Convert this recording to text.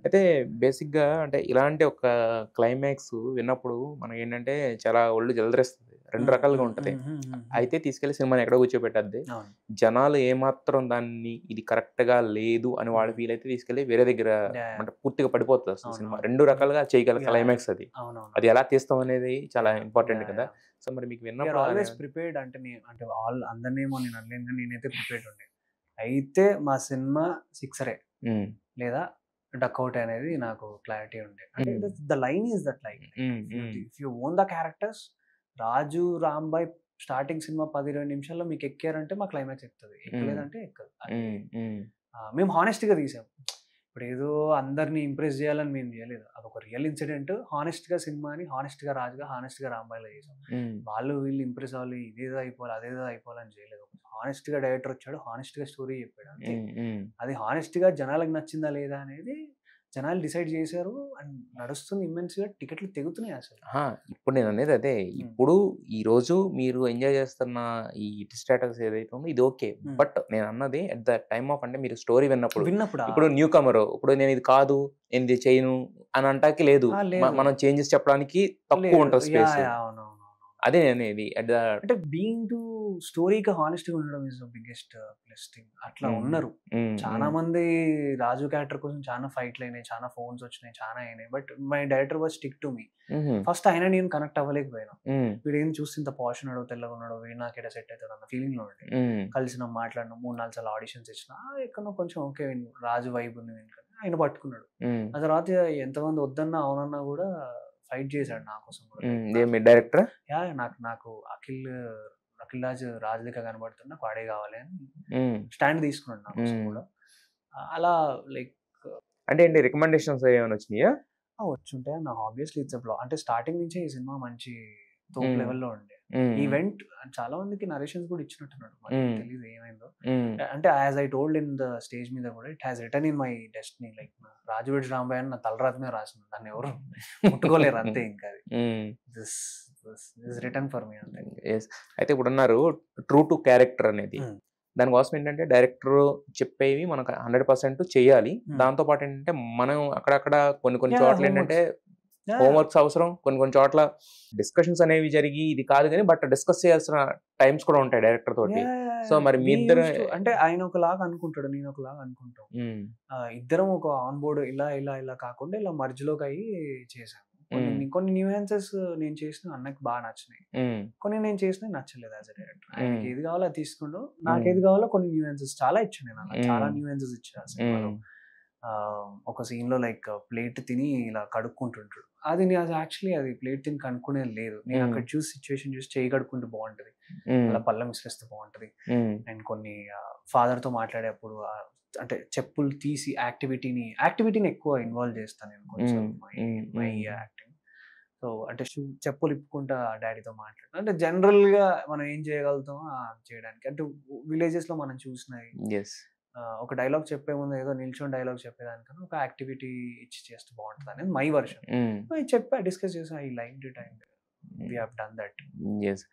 అయితే బేసిక్‌గా అంటే ఇలాంటి ఒక క్లైమాక్స్ విన్నప్పుడు మనకేంటంటే చాలా ఒళ్ళు జలదరిస్తది. 2 హ్మ్. రకాలుగా హ్మ్. ఉంటది. హ్మ్. హ్మ్. హ్మ్. హ్మ్. అయితే తీసుకెళ్ళి సినిమాని ఎక్కడో కూర్చోబెట్టద్ది. అవును. జనాలు ఏమాత్రం దాన్ని ఇది కరెక్ట్‌గా లేదు అని వాళ్ళు హ్మ్. ఫీల్ అయితే తీసుకెళ్ళి వేరే దగ్గర యాహ్! అంటే పూర్తిగా పడిపోతదసలు సినిమా. అవునవును. 2 రకాలుగా చేయగల యాహ్! యాహ్! క్లైమాక్స్ అది. అది అవునవునవును. ఎలా తీస్తాం అనేది చాలా యాహ్! Important yeah! కదా! యాహ్! సో, మరి మీకు వి ఆర్ విన్నప్పుడు ఆల్‌వేస్ ప్రిపేర్డ్ అంటే అంటే అందరినేమో నేను అనలేను గానీ నేనైతే ప్రిపేర్డ్ ఉండే. అయితే మా సినిమా సిక్సరే హ్మ్. లేదా డకౌట్ అనేది నాకు క్లారిటీ ఉండే. అంటే హ్మ్. The line is that line. హ్మ్. హ్మ్. If you own the characters 'Raju Rambai' starting cinema 10, 20 నిమిషాల్లో మీకు ఎక్కారంటే మా క్లైమాక్స్ ఎక్కుతది. హ్మ్. ఎక్కలేదంటే ఎక్కదు. అది హ్మ్. హ్మ్. మేము హానెస్ట్‌గా తీసాం. ఇప్పుడేదో అందరిని ఇంప్రెస్ జేయాలని మేము జేయలేదు. అదొక రియల్ ఇన్సిడెంట్. హానెస్ట్‌గా సినిమాని హానెస్ట్‌గా 'రాజుగా', హానెస్ట్‌గా 'రాంబాయ్‌లో' చేసాం. హ్మ్. వాళ్ళు వీళ్ళు ఇంప్రెస్ అవ్వాలి, ఇదేదో అయిపోవాలి, అదేదో అయిపోవాలని చేయలేదు. హానెస్ట్‌గా డైరెక్టర్ వచ్చాడు. హానెస్ట్‌గా స్టోరీ చెప్పాడు అంతే. హ్మ్. హ్మ్. అది హానెస్ట్‌గా జనాలకు నచ్చిందా లేదా అనేది జనాలు డిసైడ్ చేశారు. అండ్ నడుస్తుంది ఇమ్మెన్స్‌గా టికెట్లు తెగుతున్నాయి అసలు. అహా! ఇప్పుడు నేననేది అదే. హ్మ్. ఇప్పుడు ఈరోజు మీరు ఎంజాయ్ చేస్తున్న ఈ హిట్ స్టేటస్ ఏదైతే ఉందో ఇది ఓకే. హ్మ్. బట్ నేనన్నది ఎట్ ద టైమ్ ఆఫ్ అంటే మీరు స్టోరీ విన్నప్పుడు. విన్నప్పుడా? ఇప్పుడు న్యూ కమరు ఇప్పుడు నేనిది కాదు, నేనిది చేయను అని అంటానికి లేదు. లేదు. మనం చేంజెస్ చెప్పడానికి లేదు. తక్కువుంటది యాహ్! స్పేసు. యాహ్! అవునవునవును. అదే నేననేది. ఎట్ ద అంటే బీయింగ్ టు స్టోరీకి హానెస్ట్‌గా ఉండడం is the biggest plus thing. అట్లా హ్మ్. ఉన్నారు. హ్మ్. చాలా హ్మ్. మంది 'రాజు' క్యారెక్టర్ కోసం చాలా ఫైట్‌లయినాయి. చాలా ఫోన్స్ వచ్చినాయి. చాలా అయినాయి. But my director was stick to me. హుహు. ఫస్ట్ ఆయన నేను కనెక్ట్ అవ్వలేకపోయాను. హ్మ్. వీడేంది చూస్తే ఇంత పాష్ ఉన్నాడో, తెల్లగున్నాడో, వీడు నాకెడ సెట్ అయితడన్న ఫీలింగ్‌లో ఉండే. హ్మ్. కలిసినాం, మాట్లాడినాం. 3, 4 సార్లు ఆడిషన్స్ ఇచ్చినా. ఎక్కడనో కొంచెం ఓకే. 'రాజు' వైబ్ ఉంది వీనికి. ఆయన పట్టుకున్నాడు. హ్మ్. ఆ తర్వాత ఎంతమంది వద్దన్నా, అవునన్నా గూడా ఫైట్ చేసాడు నా కోసం గూడా. హ్మ్. లైక్ ఏమి నాకు డైరెక్టరా? యాహ్! నాకు నాకు అఖిల్ రాజ్ రాజు లెక్క కనపడుతున్నా. నాకు వాడే కావాలి అని హ్మ్. స్టాండ్ తీసుకున్నాడు నా కోసం హ్మ్. గూడా. అలా లైక్ అంటే ఏంటి రికమెండేషన్స్ ఏమైనా వచ్చినాయా? వచ్చుంటాయి అన్న ఆబ్వియస్‌లీ ఇట్స్ ఎ అంటే స్టార్టింగ్ నుంచే ఈ సినిమా మంచి తోపు హ్మ్. లెవెల్‌లో ఉండే. హ్మ్. ఈవెంట్ చాలా మందికి నరేషన్స్ కూడా ఇచ్చినట్టున్నాడు. మరి హ్మ్. తెలీదు ఏమైందో. హ్మ్. అంటే as I told in the stage మీద కూడా it has written in my destiny like 'Raju weds Rambai' అని నా తలరాత మీద రాసింది. దాన్ని ఎవరు ముట్టుకోలేరు అంతే ఇంకా అది. హ్మ్. This this written for me అంతే. యెస్. అయితే ఇప్పుడన్నారు ట్రూ టు క్యారెక్టర్ అనేది. హ్మ్. దానికోసం ఏంటంటే డైరెక్టరు చెప్పేవి మనకు 100% చేయాలి. హ్మ్. దాంతో పాటేంటంటే మనం అక్కడక్కడ కొన్ని కొన్ని యాహ్! చోట్లేంటంటే హోంవర్క్స్. యాహ్! హోంవర్క్స్ అవసరం. కొన్ని కొన్ని చోట్ల డిస్కషన్స్ అనేవి జరిగి ఇది కాదు గాని బట్ డిస్కస్ చేయాల్సిన టైమ్స్ కూడా ఉంటాయి డైరెక్టర్ తోటి. So, yeah! మరి మీ వి ఇద్దరు యూజ్డ్ టు అంటే ఆయన ఒకలాగా అనుకుంటాడు. నేను ఒకలాగా అనుకుంటాం. హ్మ్. ఇద్దరం ఒక ఆన్ బోర్డ్ ఇలా కాకుండా ఇలా మర్జ్‌లోకయ్యి చేసాము. హ్మ్. కొన్ని న్యూయాన్సెస్ నేను చేసినవి అన్నకి బా నచ్చినాయి. హ్మ్. కొన్ని నేను చేసినవి నచ్చలేదు యాస్ ఎ డైరెక్టర్. హ్మ్. ఆయనకి ఏది కావాలో అది తీసుకుండు. హ్మ్. నాకేది కావాలో కొన్ని న్యూయాన్సెస్ చాలా ఇచ్చా నేను అలా. చాలా హ్మ్. న్యూయాన్సెస్ ఇచ్చా ఆ సినిమాలో. హ్మ్. ఒక సీన్‌లో లైక్ ప్లేట్ తిని ఇలా కడుక్కుంటుంటాడు. అది యాక్చువల్లీ అది ప్లేట్ తిని కడుక్కునేది లేదు. నేను హ్మ్. అక్కడ చూసి సిట్యుయేషన్ చూసి చెయ్యి కడుక్కుంటే బావుంటది. హ్మ్. అలా పళ్ళెం విసిరేస్తే బావుంటది. హ్మ్. అండ్ కొన్ని ఫాదర్‌తో మాట్లాడేప్పుడు అంటే చెప్పులు తీసి యాక్టివిటీని ఎక్కువ ఇన్వాల్వ్ చేస్తాను నేను హ్మ్. కొన్నిసార్లు హ్మ్. మై హ్మ్. యాక్టింగ్. సో, అంటే చెప్పులు ఇప్పుకుంటా డ్యాడీతో మాట్లాడడం. అంటే జనరల్‌గా మనం ఏం చేయగలుగుతామో చేయడానికి. అంటే విలేజెస్‌లో మనం చూసినయి. యెస్. ఒక డైలాగ్ చెప్పే ముందు ఏదో నిల్చొని డైలాగ్ చెప్పేదానికన్నా ఒక యాక్టివిటీ ఇచ్చి చేస్తే బావుంటదనేది మై వెర్షన్. హ్మ్. చెప్పా, డిస్కస్ చేసా. I liked it and we have done that. Yes.